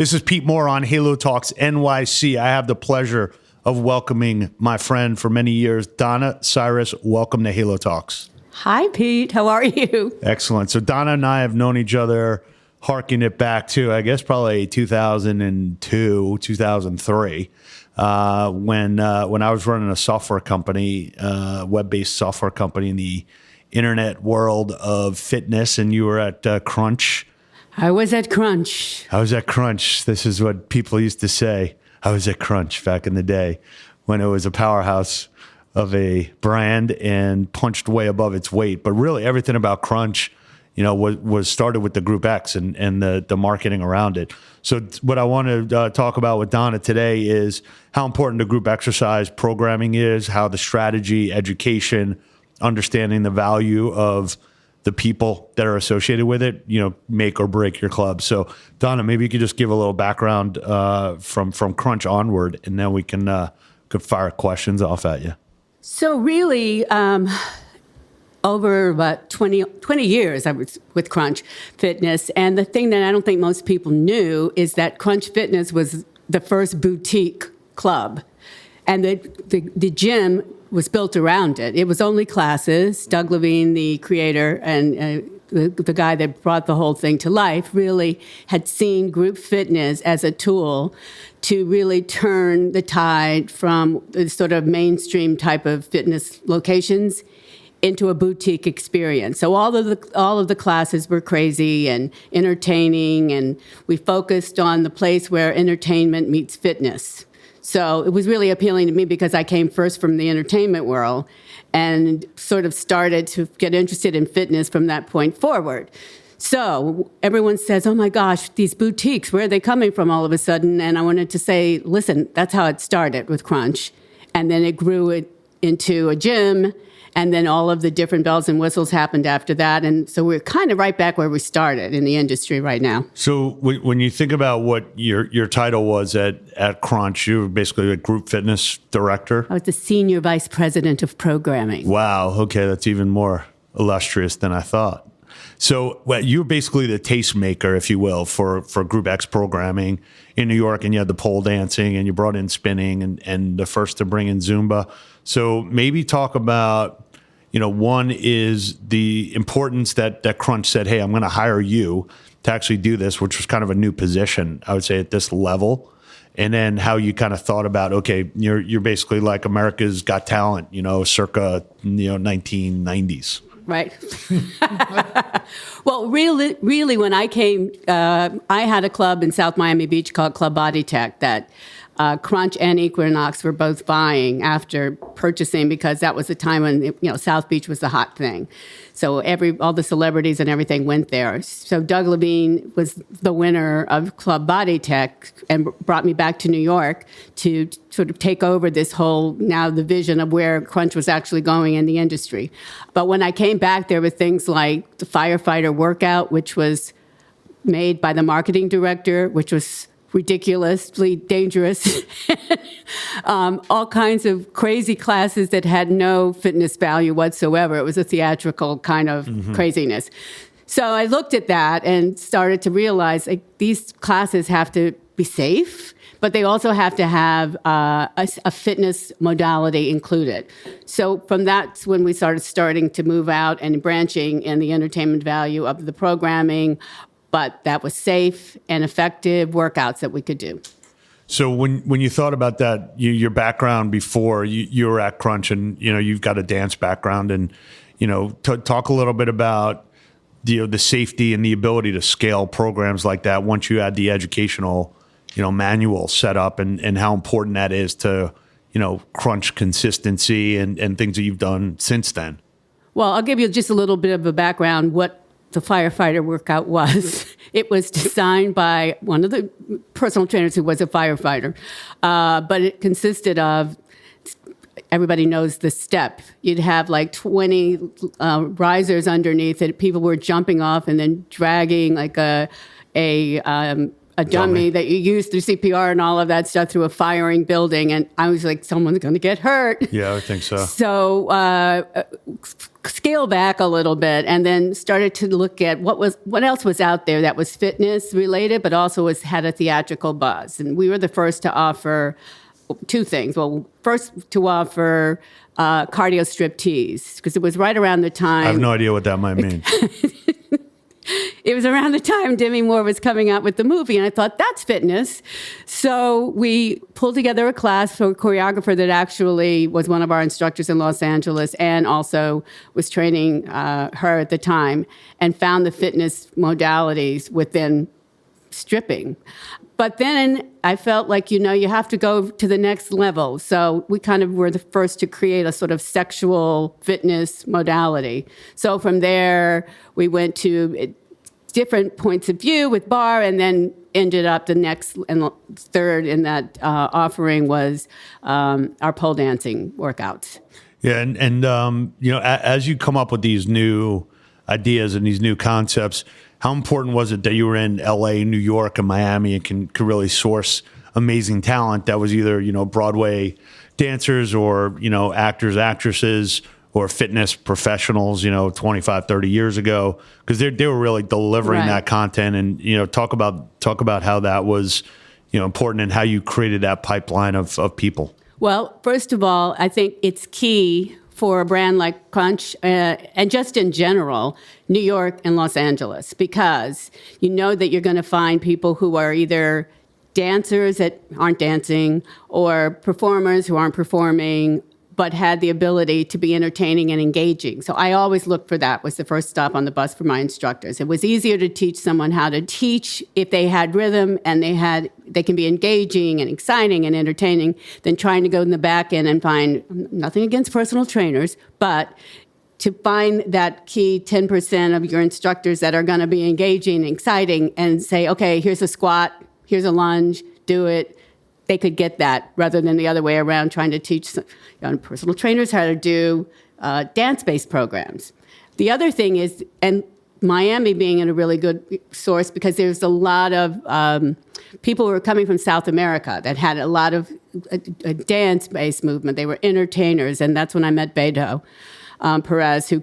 This is Pete Moore on Halo Talks NYC. I have the pleasure of welcoming my friend for many years, Donna. Cyrus, welcome to Halo Talks. Hi, Pete. How are you? Excellent. So Donna and I have known each other, harking it back to, I guess, probably 2002, 2003, when I was running a software company, web-based software company in the internet world of fitness, and you were at Crunch. I was at Crunch. I was at Crunch. This is what people used to say. I was at Crunch back in the day when it was a powerhouse of a brand and punched way above its weight. But really everything about Crunch, was started with the Group X and the marketing around it. So what I want to talk about with Donna today is how important the group exercise programming is, how the strategy, education, understanding the value of the people that are associated with it, make or break your club. So Donna, maybe you could just give a little background from Crunch onward, and then we could fire questions off at you. So really, over about 20 years, I was with Crunch Fitness. And the thing that I don't think most people knew is that Crunch Fitness was the first boutique club. And the gym was built around it. It was only classes. Doug Levine, the creator, and the guy that brought the whole thing to life, really had seen group fitness as a tool to really turn the tide from the sort of mainstream type of fitness locations into a boutique experience. So all of the classes were crazy and entertaining, and we focused on the place where entertainment meets fitness. So it was really appealing to me because I came first from the entertainment world and sort of started to get interested in fitness from that point forward. So everyone says, oh my gosh, these boutiques, where are they coming from all of a sudden? And I wanted to say, listen, that's how it started with Crunch. And then it grew into a gym, and then all of the different bells and whistles happened after that. And so we're kind of right back where we started in the industry right now. So when you think about what your title was at Crunch, you were basically a group fitness director? I was the senior vice president of programming. Wow. Okay. That's even more illustrious than I thought. So you're basically the tastemaker, if you will, for Group X programming in New York, and you had the pole dancing, and you brought in spinning, and the first to bring in Zumba. So maybe talk about, one is the importance that Crunch said, hey, I'm going to hire you to actually do this, which was kind of a new position, I would say, at this level. And then how you kind of thought about, okay, you're basically like America's Got Talent, circa 1990s. Right. Well, really, when I came, I had a club in South Miami Beach called Club Body Tech that Crunch and Equinox were both buying after purchasing, because that was the time when South Beach was the hot thing. So all the celebrities and everything went there. So Doug Levine was the winner of Club Body Tech and brought me back to New York to sort of take over this whole, now the vision of where Crunch was actually going in the industry. But when I came back, there were things like the firefighter workout, which was made by the marketing director, which was ridiculously dangerous, all kinds of crazy classes that had no fitness value whatsoever. It was a theatrical kind of craziness. So I looked at that and started to realize these classes have to be safe, but they also have to have a fitness modality included. So from that's when we starting to move out and branching in the entertainment value of the programming, but that was safe and effective workouts that we could do. So when you thought about that, your background before you were at Crunch, and you've got a dance background, and talk a little bit about the safety and the ability to scale programs like that once you had the educational manual set up, and how important that is to Crunch consistency and things that you've done since then. Well, I'll give you just a little bit of a background what the firefighter workout was. It was designed by one of the personal trainers who was a firefighter, but it consisted of, everybody knows the step. You'd have like 20 risers underneath it. People were jumping off and then dragging like a a dummy that you use through CPR and all of that stuff through a firing building. And I was like, someone's going to get hurt. Yeah, I think so. So scale back a little bit and then started to look at what else was out there that was fitness related, but also had a theatrical buzz. And we were the first to offer two things. Well, first to offer cardio striptease, because it was right around the time. I have no idea what that might mean. It was around the time Demi Moore was coming out with the movie, and I thought, that's fitness. So we pulled together a class for a choreographer that actually was one of our instructors in Los Angeles and also was training her at the time, and found the fitness modalities within stripping. But then I felt like, you have to go to the next level. So we kind of were the first to create a sort of sexual fitness modality. So from there, we went to different points of view with bar, and then ended up the next and third in that offering was our pole dancing workouts. Yeah, and as you come up with these new ideas and these new concepts, how important was it that you were in LA, New York, and Miami and could really source amazing talent that was either, Broadway dancers or, actors, actresses, or fitness professionals, 25, 30 years ago, because they were really delivering that content. And, talk about how that was, important and how you created that pipeline of people. Well, first of all, I think it's key for a brand like Crunch, and just in general, New York and Los Angeles, because you know that you're going to find people who are either dancers that aren't dancing or performers who aren't performing, but had the ability to be entertaining and engaging. So I always looked for that, was the first stop on the bus for my instructors. It was easier to teach someone how to teach if they had rhythm and they can be engaging and exciting and entertaining than trying to go in the back end and find, nothing against personal trainers, but to find that key 10% of your instructors that are going to be engaging and exciting and say, okay, here's a squat, here's a lunge, do it. They could get that rather than the other way around, trying to teach personal trainers how to do dance-based programs. The other thing is, and Miami being in a really good source, because there's a lot of people who were coming from South America that had a lot of a dance-based movement. They were entertainers, and that's when I met Beto Perez, who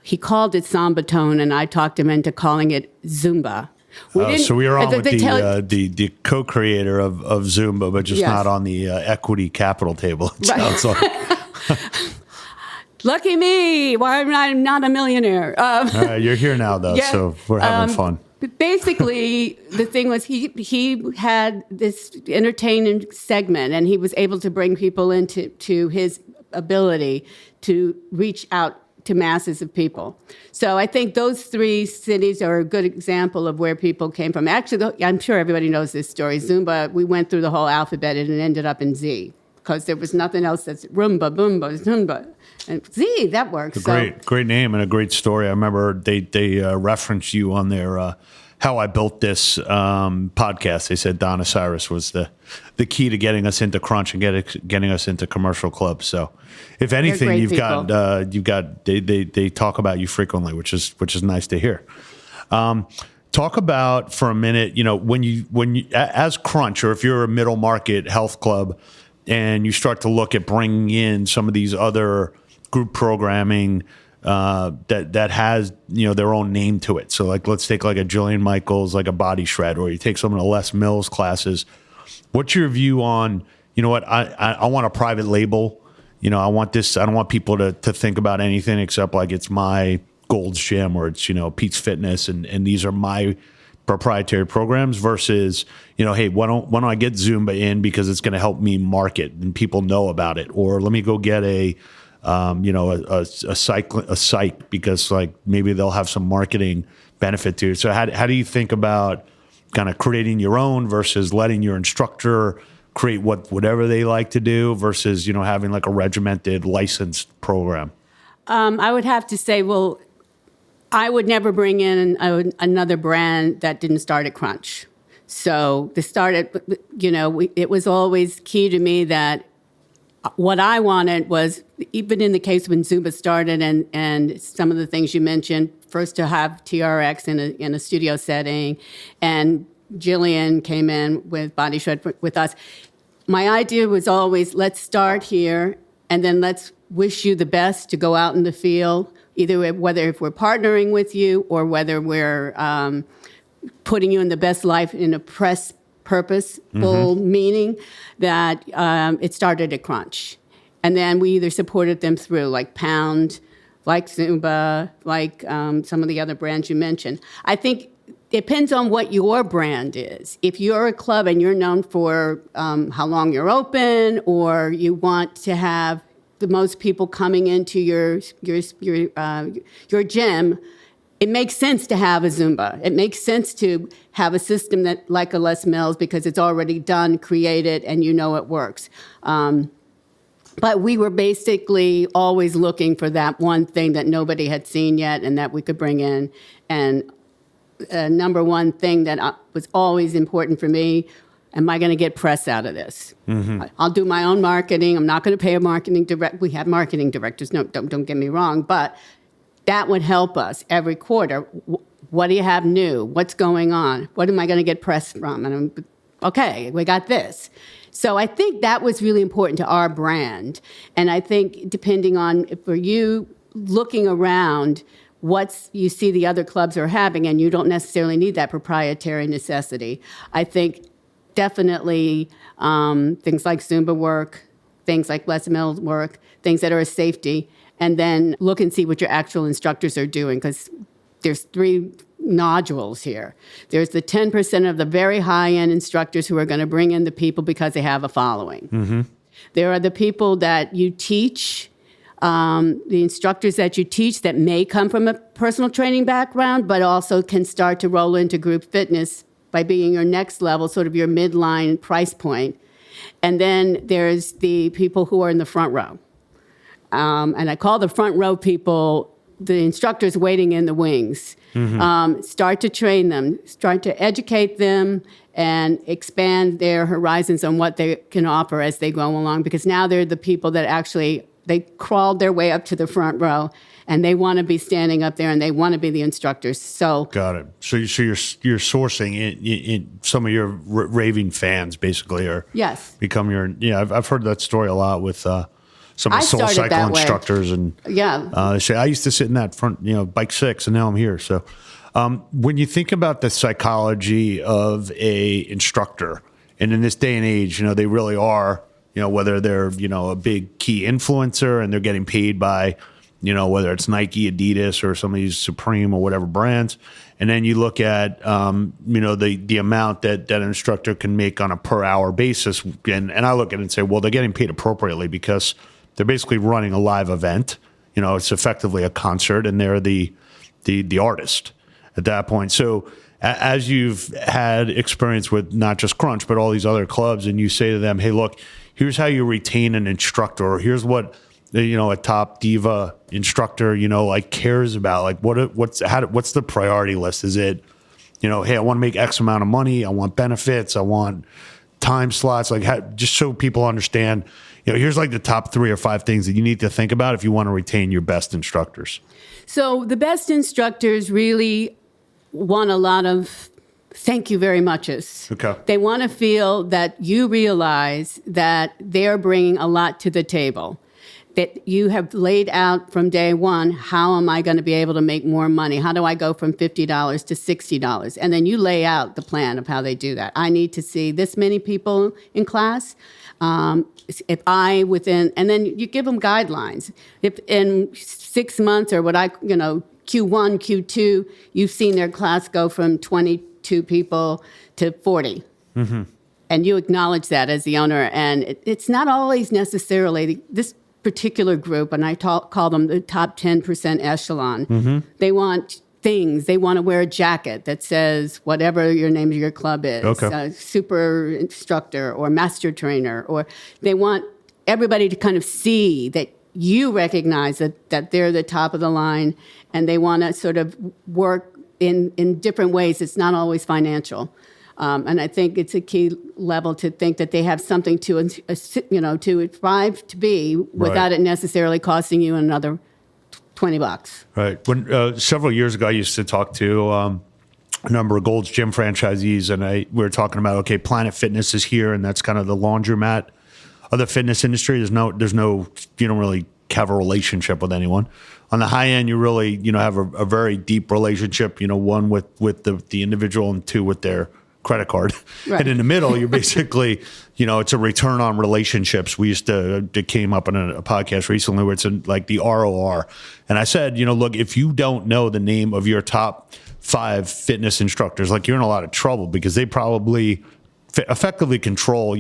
he called it Samba Tone, and I talked him into calling it Zumba. So we are on with the co-creator of Zumba, but just not on the equity capital table. It sounds like. Lucky me! Why I'm not a millionaire? All right, you're here now, though, so we're having fun. Basically, the thing was he had this entertaining segment, and he was able to bring people into his ability to reach out to masses of people. So I think those three cities are a good example of where people came from. Actually, I'm sure everybody knows this story. Zumba, we went through the whole alphabet and it ended up in Z, because there was nothing else that's Rumba, Boomba, Zumba. And Z, that works. Great name and a great story. I remember they referenced you on their How I Built This podcast. They said Donna Cyrus was the key to getting us into Crunch and getting us into commercial clubs. So if anything, they talk about you frequently, which is nice to hear. Talk about for a minute, when you as Crunch, or if you're a middle market health club and you start to look at bringing in some of these other group programming that has their own name to it. So like let's take like a Jillian Michaels, like a Body Shred, or you take some of the Les Mills classes. What's your view on what I want a private label? I want this. I don't want people to think about anything except like it's my Gold's Gym or it's Pete's Fitness and these are my proprietary programs versus hey, why don't I get Zumba in because it's going to help me market and people know about it, or let me go get a psych because like maybe they'll have some marketing benefit to it. So how do you think about kind of creating your own versus letting your instructor create whatever they like to do versus having like a regimented licensed program? I would have to say, well, I would never bring in another brand that didn't start at Crunch. So it was always key to me that what I wanted was, even in the case when Zumba started and some of the things you mentioned, first to have TRX in a studio setting and Jillian came in with Body Shred with us. My idea was always, let's start here, and then let's wish you the best to go out in the field, either whether if we're partnering with you or whether we're putting you in the best life in a purposeful meaning, that it started at Crunch. And then we either supported them through like Pound, like Zumba, like some of the other brands you mentioned. I think it depends on what your brand is. If you're a club and you're known for how long you're open, or you want to have the most people coming into your gym, it makes sense to have a Zumba. It makes sense to have a system that like a Les Mills, because it's already done, created, and you know it works. But we were basically always looking for that one thing that nobody had seen yet and that we could bring in. And number one thing that was always important for me, am I going to get press out of this? I'll do my own marketing. I'm not going to pay a marketing director. We have marketing directors. No, don't get me wrong. But that would help us every quarter. What do you have new? What's going on? What am I going to get press from? And okay, we got this. So I think that was really important to our brand. And I think depending on, for you looking around, what you see the other clubs are having, and you don't necessarily need that proprietary necessity. I think definitely things like Zumba work, things like Les Mills work, things that are a safety, and then look and see what your actual instructors are doing, because there's 3 nodules here. There's the 10% of the very high-end instructors who are going to bring in the people because they have a following. There are the people that you teach, the instructors that you teach that may come from a personal training background, but also can start to roll into group fitness by being your next level, sort of your midline price point. And then there's the people who are in the front row. And I call the front row people the instructors waiting in the wings. Start to train them, start to educate them, and expand their horizons on what they can offer as they go along, because now they're the people that actually, they crawled their way up to the front row, and they want to be standing up there, and they want to be the instructors. So got it. So you're sourcing in some of your raving fans, basically, or become your. Yeah, I've heard that story a lot with some of the Soul Cycle instructors, and they say I used to sit in that front, bike 6, and now I'm here. So when you think about the psychology of a instructor, and in this day and age, they really are. Whether they're, a big key influencer and they're getting paid by, whether it's Nike, Adidas, or some of these Supreme or whatever brands. And then you look at, the amount that an instructor can make on a per hour basis. And I look at it and say, well, they're getting paid appropriately because they're basically running a live event. It's effectively a concert, and they're the artist at that point. So as you've had experience with not just Crunch, but all these other clubs, and you say to them, hey, look, here's how you retain an instructor, or here's what, a top diva instructor, cares about. Like what's the priority list? Is it, hey, I want to make X amount of money. I want benefits. I want time slots. Just so people understand, here's like the top 3 or 5 things that you need to think about if you want to retain your best instructors. So the best instructors really want a lot of thank you very muches. Okay. They want to feel that you realize that they're bringing a lot to the table, that you have laid out from day one, how am I going to be able to make more money? How do I go from $50 to $60? And then you lay out the plan of how they do that. I need to see this many people in class. And then you give them guidelines. If in 6 months or Q1, Q2, you've seen their class go from 22 people to 40. And you acknowledge that as the owner. And it's not always necessarily this particular group, and I call them the top 10% echelon. They want things. They want to wear a jacket that says whatever your name of your club is, super instructor or master trainer, or they want everybody to kind of see that you recognize that they're the top of the line, and they want to sort of work in different ways. It's not always financial. And I think it's a key level to think that they have something to strive to be without it necessarily costing you another $20. Right. When several years ago, I used to talk to a number of Gold's Gym franchisees, and we were talking about, okay, Planet Fitness is here, and that's kind of the laundromat of the fitness industry. There's no, you don't really have a relationship with anyone. On the high end, you really, have a very deep relationship, one with the individual and two with their credit card. Right. And in the middle, you're basically, it's a return on relationships. It came up in a podcast recently where it's like the ROR. And I said, look, if you don't know the name of your top 5 fitness instructors, like you're in a lot of trouble because they probably effectively control,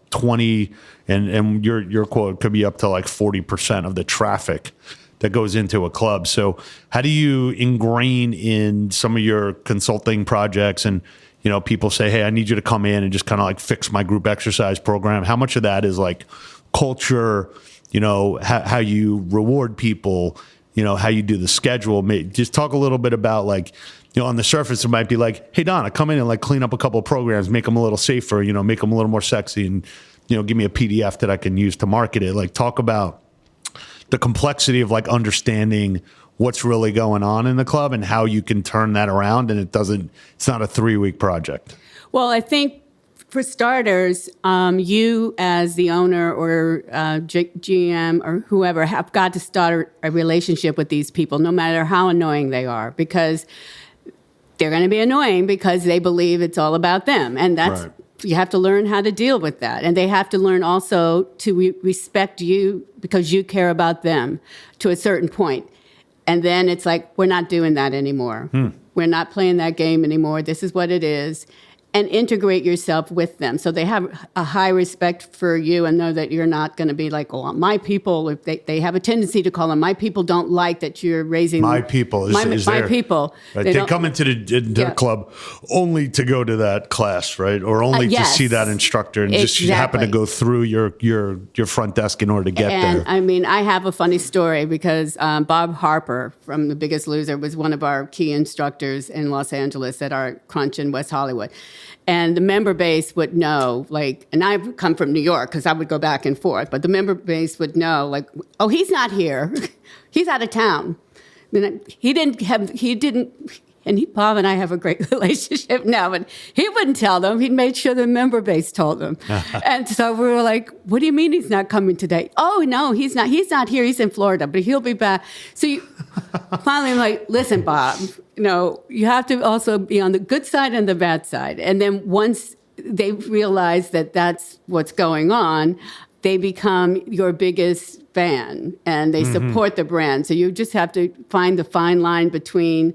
20 and your quote could be up to like 40% of the traffic that goes into a club. So how do you ingrain in some of your consulting projects and, people say, hey, I need you to come in and just kind of like fix my group exercise program. How much of that is like culture, how you reward people, how you do the schedule? Just talk a little bit about like, on the surface, it might be like, hey, Donna, come in and like clean up a couple of programs, make them a little safer, make them a little more sexy and, give me a PDF that I can use to market it. Like talk about the complexity of like understanding what's really going on in the club and how you can turn that around. And it's not a 3-week project. Well, I think for starters, you as the owner or GM or whoever have got to start a relationship with these people, no matter how annoying they are, because they're going to be annoying because they believe it's all about them. And that's, right. You have to learn how to deal with that. And they have to learn also to respect you because you care about them to a certain point. And then it's like, we're not doing that anymore. We're not playing that game anymore. This is what it is. And integrate yourself with them. So they have a high respect for you and know that you're not going to be like, well, my people, if they have a tendency to call them, my people don't like that you're raising. My people. My people. Right? They come into the club only to go to that class, right? Or only to see that instructor and just happen to go through your front desk in order to get there. I mean, I have a funny story because Bob Harper from The Biggest Loser was one of our key instructors in Los Angeles at our Crunch in West Hollywood. And the member base would know, like, and I've come from New York because I would go back and forth, but the member base would know, like, oh, he's not here. He's out of town. And Bob and I have a great relationship now, but he wouldn't tell them. He'd made sure the member base told them. And so we were like, what do you mean he's not coming today? Oh, no, he's not. He's not here. He's in Florida, but he'll be back. So finally, I'm like, listen, Bob, you have to also be on the good side and the bad side. And then once they realize that that's what's going on, they become your biggest fan and they support the brand. So you just have to find the fine line between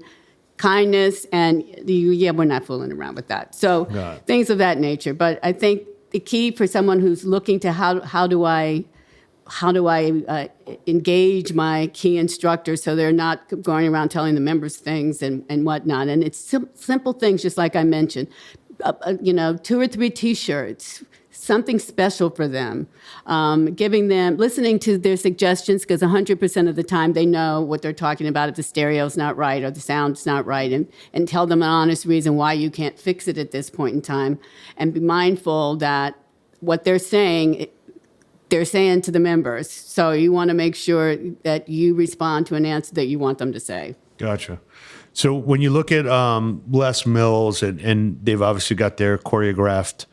kindness and we're not fooling around with that. So things of that nature. But I think the key for someone who's looking to how do I engage my key instructors so they're not going around telling the members things and whatnot. And it's simple things, just like I mentioned, 2 or 3 T-shirts, something special for them, listening to their suggestions, because 100% of the time they know what they're talking about if the stereo's not right or the sound's not right, and tell them an honest reason why you can't fix it at this point in time, and be mindful that what they're saying to the members. So you want to make sure that you respond to an answer that you want them to say. Gotcha. So when you look at Les Mills, and they've obviously got their choreographed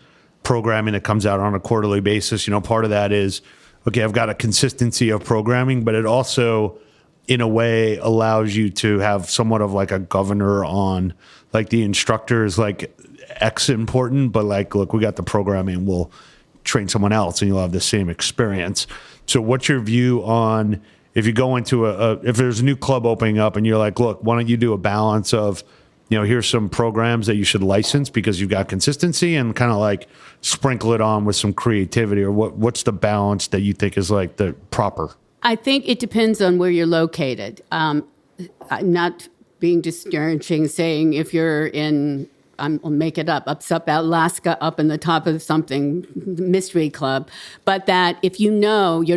programming that comes out on a quarterly basis, part of that is, okay, I've got a consistency of programming, but it also, in a way, allows you to have somewhat of like a governor on, like, the instructor is like X important, but like, look, we got the programming, we'll train someone else and you'll have the same experience. So what's your view on if you go into if there's a new club opening up and you're like, look, why don't you do a balance of, here's some programs that you should license because you've got consistency, and kind of like sprinkle it on with some creativity, or what's the balance that you think is like the proper? I think it depends on where you're located. Not being discouraging, saying if you're in, I'll make it up Alaska, up in the top of something, mystery club, but that if you're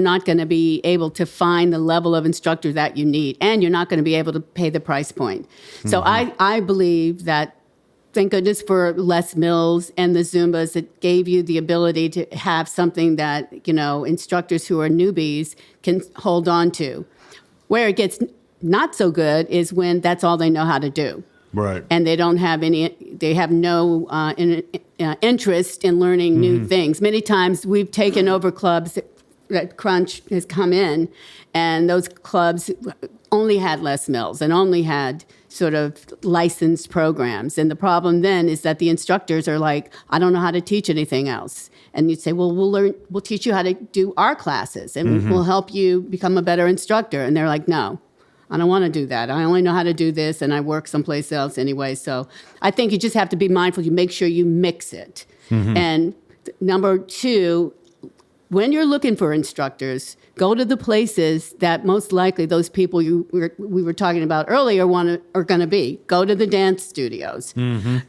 not going to be able to find the level of instructor that you need, and you're not going to be able to pay the price point. So I believe that, thank goodness for Les Mills and the Zumbas, that gave you the ability to have something that, instructors who are newbies can hold on to. Where it gets not so good is when that's all they know how to do. Right. And they don't have they have no interest in learning new things. Many times we've taken over clubs that Crunch has come in, and those clubs only had Les Mills and only had sort of licensed programs. And the problem then is that the instructors are like, I don't know how to teach anything else. And you'd say, well, we'll teach you how to do our classes, and we'll help you become a better instructor. And they're like, no, I don't want to do that. I only know how to do this, and I work someplace else anyway. So I think you just have to be mindful. You make sure you mix it. And number two, when you're looking for instructors, go to the places that most likely those people we were talking about earlier are going to be. Go to the dance studios.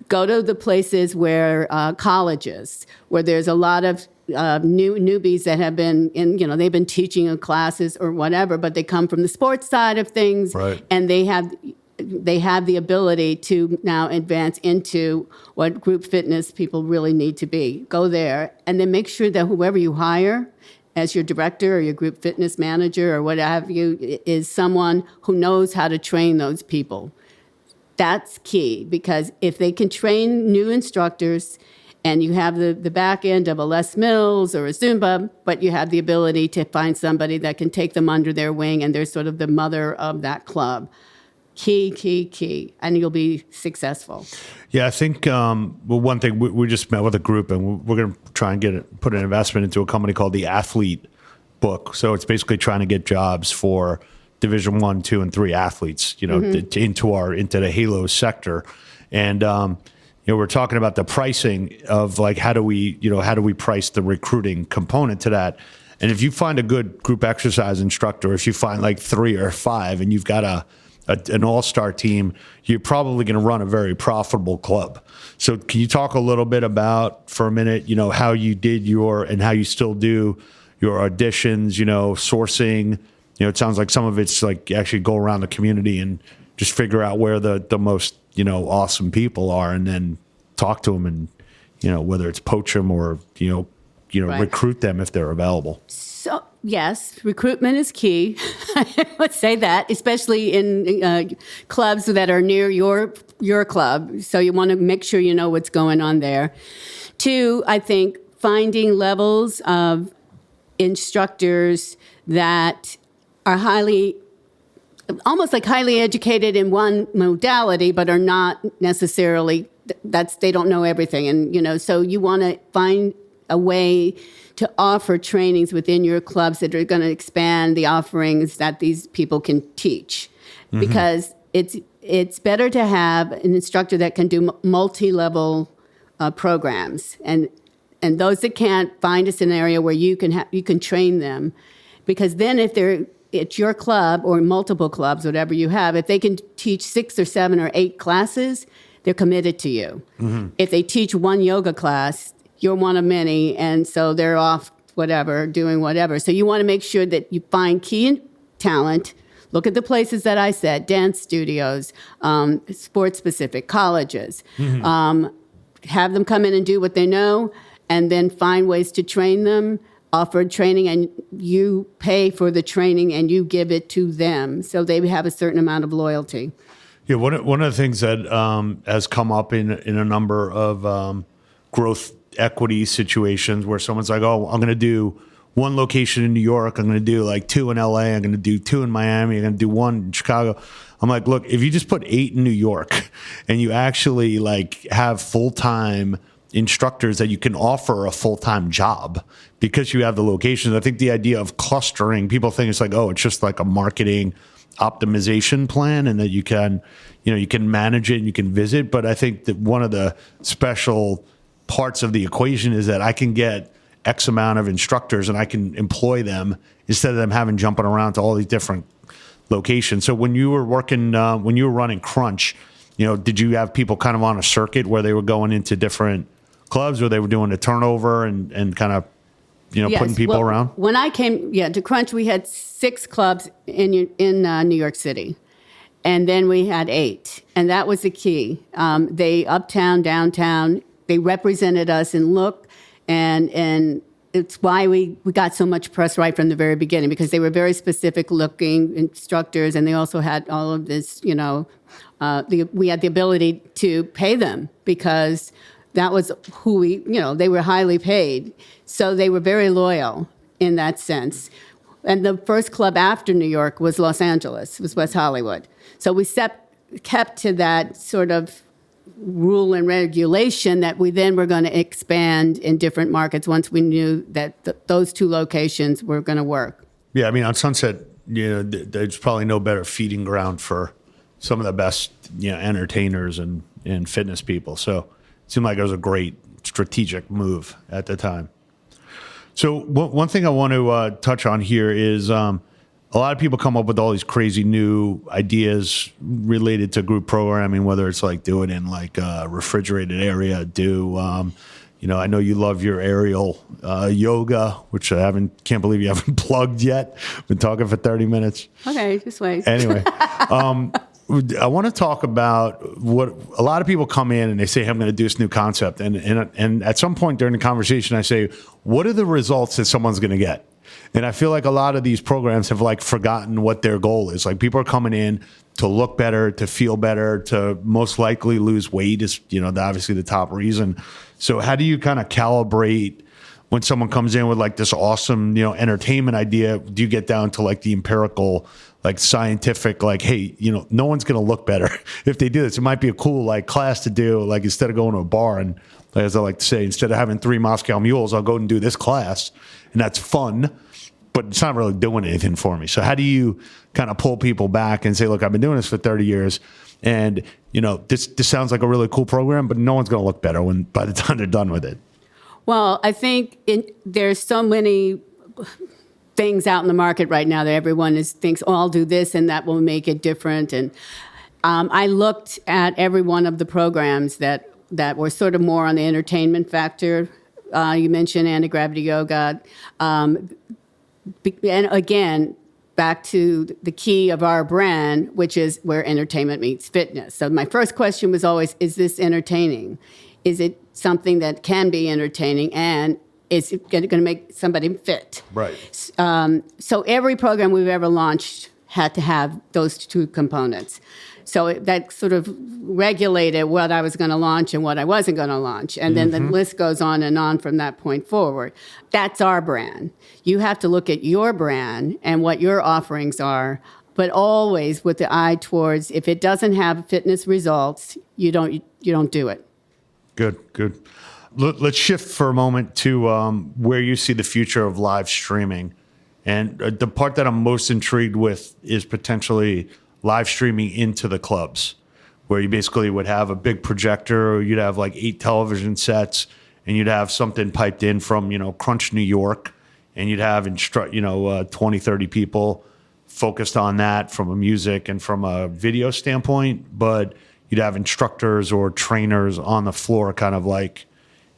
Go to the places where colleges, where there's a lot of newbies that have been they've been teaching in classes or whatever, but they come from the sports side of things, right. And they have the ability to now advance into what group fitness people really need to be. Go there, and then make sure that whoever you hire as your director or your group fitness manager or what have you is someone who knows how to train those people. That's key, because if they can train new instructors and you have the back end of a Les Mills or a Zumba, but you have the ability to find somebody that can take them under their wing and they're sort of the mother of that club. Key, and you'll be successful. Yeah, I think, one thing, we just met with a group, and we're going to try and put an investment into a company called the Athlete Book. So it's basically trying to get jobs for Division 1, 2, and 3 athletes, into the Halo sector. And, we're talking about the pricing of like, how do we price the recruiting component to that? And if you find a good group exercise instructor, if you find like 3 or 5 and you've got an all-star team, you're probably going to run a very profitable club. So can you talk a little bit about, for a minute, how you did and how you still do your auditions, sourcing? It sounds like some of it's like you actually go around the community and just figure out where the most, awesome people are, and then talk to them and, whether it's poach them or, Right. recruit them if they're available. So, yes, recruitment is key. I would say that, especially in clubs that are near your club. So you want to make sure you know what's going on there. 2, I think finding levels of instructors that are almost like highly educated in one modality, but are not necessarily, they don't know everything. And, so you want to find a way to offer trainings within your clubs that are going to expand the offerings that these people can teach. Because it's better to have an instructor that can do multi-level programs, and those that can't, find a scenario where you can train them, because then if it's your club or multiple clubs, whatever you have, if they can teach 6 or 7 or 8 classes, they're committed to you. If they teach one yoga class, you're one of many, and so they're off doing whatever. So you want to make sure that you find key talent. Look at the places that I said, dance studios, sports-specific colleges. Have them come in and do what they know, and then find ways to train them, offer training, and you pay for the training and you give it to them, so they have a certain amount of loyalty. Yeah, one of the things that has come up in a number of growth equity situations where someone's like, oh, I'm going to do 1 location in New York, I'm going to do like 2 in LA, I'm going to do 2 in Miami, I'm going to do 1 in Chicago. I'm like, look, if you just put 8 in New York and you actually like have full-time instructors that you can offer a full-time job because you have the locations. I think the idea of clustering, people think it's like, oh, it's just like a marketing optimization plan and that you can manage it and you can visit. But I think that one of the special parts of the equation is that I can get X amount of instructors and I can employ them instead of them jumping around to all these different locations. So when you were running Crunch, did you have people kind of on a circuit where they were going into different clubs, or they were doing a turnover and kind of, Yes. putting people around? When I came to Crunch, we had 6 clubs in New York City. And then we had 8. And that was the key. They uptown, downtown, they represented us in look, and it's why we got so much press right from the very beginning, because they were very specific looking instructors, and they also had all of this, we had the ability to pay them because that was who they were highly paid. So they were very loyal in that sense. And the first club after New York was Los Angeles, was West Hollywood. So we kept to that sort of rule and regulation that we then were going to expand in different markets once we knew that those two locations were going to work. Yeah, I mean, on Sunset, there's probably no better feeding ground for some of the best, entertainers and fitness people. So it seemed like it was a great strategic move at the time. So one thing I want to touch on here is a lot of people come up with all these crazy new ideas related to group programming, whether it's like do it in like a refrigerated area, I know you love your aerial yoga, which can't believe you haven't plugged yet. Been talking for 30 minutes. Okay, just wait. Anyway, I want to talk about what a lot of people come in and they say, hey, I'm going to do this new concept. And at some point during the conversation, I say, what are the results that someone's going to get? And I feel like a lot of these programs have like forgotten what their goal is. Like people are coming in to look better, to feel better, to most likely lose weight is, obviously the top reason. So how do you kind of calibrate when someone comes in with like this awesome, entertainment idea? Do you get down to like the empirical, like scientific, like, hey, no one's going to look better if they do this. It might be a cool like class to do, like instead of going to a bar and, as I like to say, instead of having 3 Moscow Mules, I'll go and do this class. And that's fun, but it's not really doing anything for me. So how do you kind of pull people back and say, look, I've been doing this for 30 years. And, this sounds like a really cool program, but no one's going to look better by the time they're done with it. Well, I think there's so many things out in the market right now that everyone thinks, oh, I'll do this and that will make it different. And I looked at every one of the programs that were sort of more on the entertainment factor. You mentioned anti-gravity yoga. And again, back to the key of our brand, which is where entertainment meets fitness. So my first question was always, is this entertaining? Is it something that can be entertaining? And is it going to make somebody fit? Right. So every program we've ever launched had to have those two components. So that sort of regulated what I was going to launch and what I wasn't going to launch. And then the list goes on and on from that point forward. That's our brand. You have to look at your brand and what your offerings are, but always with the eye towards if it doesn't have fitness results, you don't do it. Good. Let's shift for a moment to where you see the future of live streaming. And the part that I'm most intrigued with is potentially live streaming into the clubs, where you basically would have a big projector, or you'd have like 8 television sets, and you'd have something piped in from, Crunch, New York, and you'd have 20, 30 people focused on that from a music and from a video standpoint, but you'd have instructors or trainers on the floor kind of like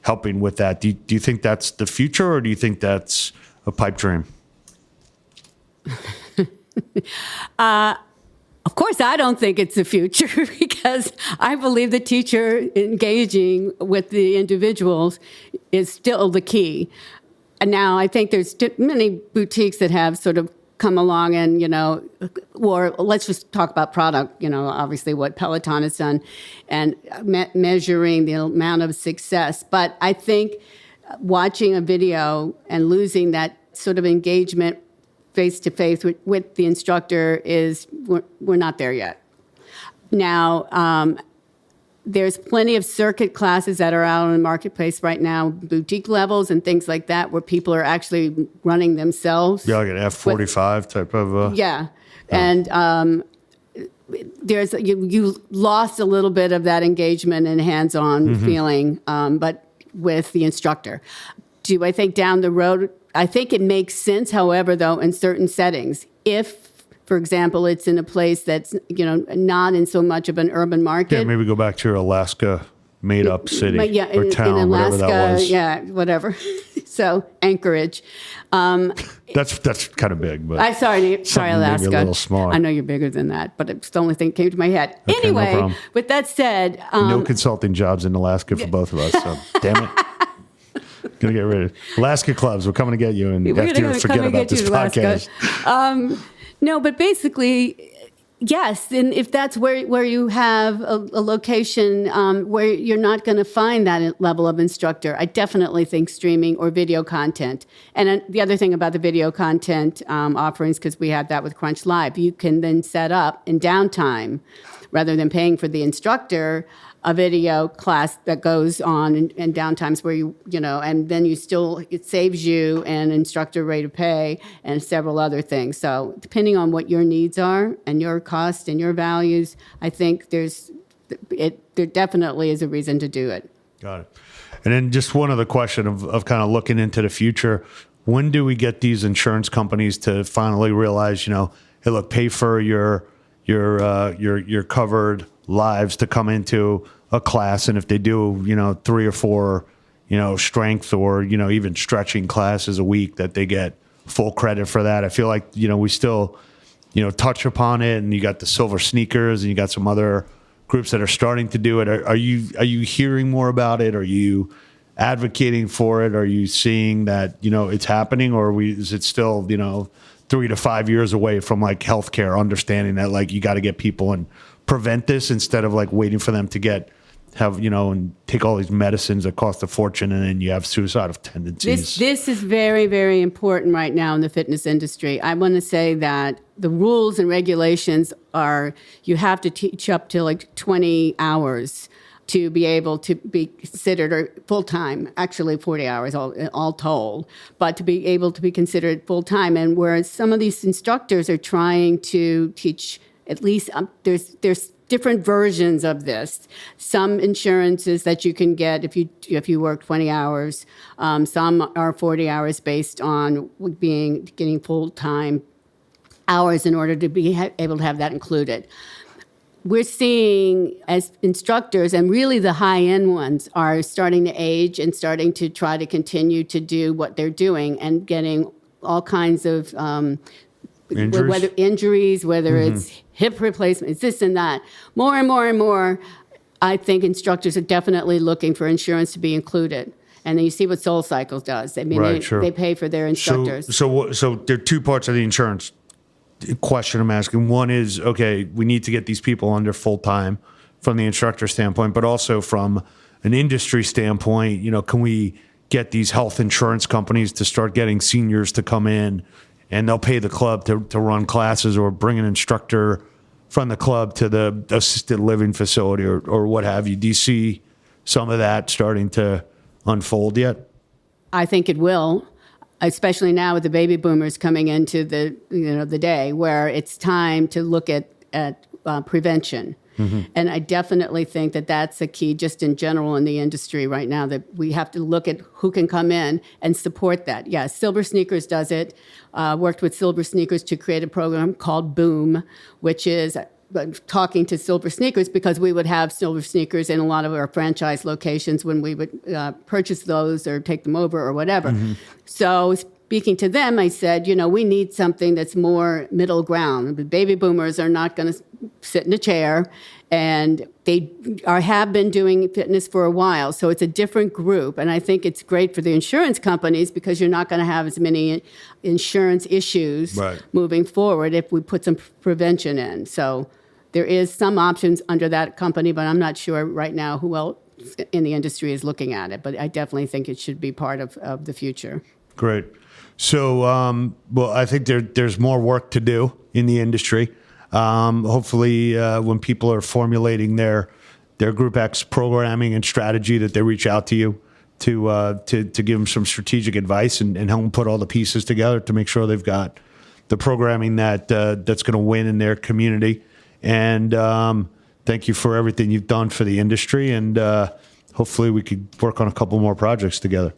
helping with that. Do you think that's the future, or do you think that's a pipe dream? Of course, I don't think it's the future because I believe the teacher engaging with the individuals is still the key. And now I think there's many boutiques that have sort of come along and, or let's just talk about product, obviously what Peloton has done and measuring the amount of success. But I think watching a video and losing that sort of engagement face-to-face with the instructor we're not there yet. Now, there's plenty of circuit classes that are out in the marketplace right now, boutique levels and things like that, where people are actually running themselves. Yeah, like an F45 type of... Yeah. And there's you lost a little bit of that engagement and hands-on feeling, but with the instructor. Do I think down the road... I think it makes sense, however, though, in certain settings. If, for example, it's in a place that's, not in so much of an urban market. Yeah, maybe go back to your Alaska made-up city or town, in Alaska, whatever that was. Yeah, whatever. So, Anchorage. That's kind of big. But I'm sorry, Alaska. Maybe a little small. I know you're bigger than that, but it's the only thing that came to my head. Okay, anyway, no with that said... no consulting jobs in Alaska for both of us, so damn it. Gonna get rid of Alaska clubs. We're coming to get you, and after you forget about this podcast. No, but basically, Yes, and if that's where you have a location where you're not going to find that level of instructor, I definitely think streaming or video content. And the other thing about the video content offerings, because we had that with Crunch Live, you can then set up in downtime, rather than paying for the instructor, a video class that goes on in downtimes where and then it saves you an instructor rate of pay and several other things. So depending on what your needs are and your cost and your values, I think there definitely is a reason to do it. Got it. And then just one other question of kind of looking into the future. When do we get these insurance companies to finally realize, hey, look, pay for your covered lives to come into a class, and if they do 3 or 4 strength or even stretching classes a week, that they get full credit for that. I feel like we still touch upon it, and you got the Silver Sneakers and you got some other groups that are starting to do it. Are you hearing more about it? Are you advocating for it? Are you seeing that it's happening, or is it still 3 to 5 years away from like healthcare, understanding that like you got to get people and prevent this instead of like waiting for them to have and take all these medicines that cost a fortune, and then you have suicidal tendencies. This is very, very important right now in the fitness industry. I want to say that the rules and regulations are you have to teach up to like 20 hours to be able to be considered full-time, actually 40 hours all told, but to be able to be considered full-time. And whereas some of these instructors are trying to teach at least, there's different versions of this. Some insurances that you can get if you work 20 hours. Some are 40 hours based on getting full-time hours in order to be able to have that included. We're seeing as instructors, and really the high-end ones are starting to age and starting to try to continue to do what they're doing and getting all kinds of injuries, whether it's hip replacement, it's this and that. More and more and more, I think instructors are definitely looking for insurance to be included. And then you see what Soul Cycles does. I mean, they pay for their instructors. So there are two parts of the insurance question I'm asking. One is, okay, we need to get these people under full time from the instructor standpoint, but also from an industry standpoint, can we get these health insurance companies to start getting seniors to come in, and they'll pay the club to run classes or bring an instructor from the club to the assisted living facility or what have you. Do you see some of that starting to unfold yet? I think it will. Especially now with the baby boomers coming into the day where it's time to look at prevention. Mm-hmm. And I definitely think that that's a key just in general in the industry right now, that we have to look at who can come in and support that. Yeah, Silver Sneakers does it. Worked with Silver Sneakers to create a program called Boom, which is talking to Silver Sneakers, because we would have Silver Sneakers in a lot of our franchise locations when we would purchase those or take them over or whatever. Mm-hmm. So speaking to them, I said, we need something that's more middle ground. The baby boomers are not going to sit in a chair, and they have been doing fitness for a while. So it's a different group. And I think it's great for the insurance companies because you're not going to have as many insurance issues moving forward if we put some prevention in. So there is some options under that company, but I'm not sure right now who else in the industry is looking at it. But I definitely think it should be part of the future. Great. So, I think there's more work to do in the industry. Hopefully, when people are formulating their Group X programming and strategy, that they reach out to you to give them some strategic advice and help them put all the pieces together to make sure they've got the programming that's going to win in their community. And thank you for everything you've done for the industry. And hopefully we could work on a couple more projects together.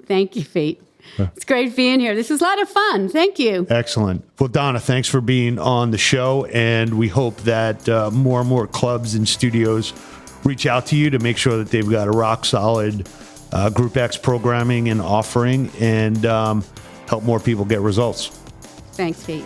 Thank you, Pete. It's great being here. This was a lot of fun. Thank you. Excellent. Well, Donna, thanks for being on the show. And we hope that more and more clubs and studios reach out to you to make sure that they've got a rock solid Group X programming and offering, and help more people get results. Thanks, Pete.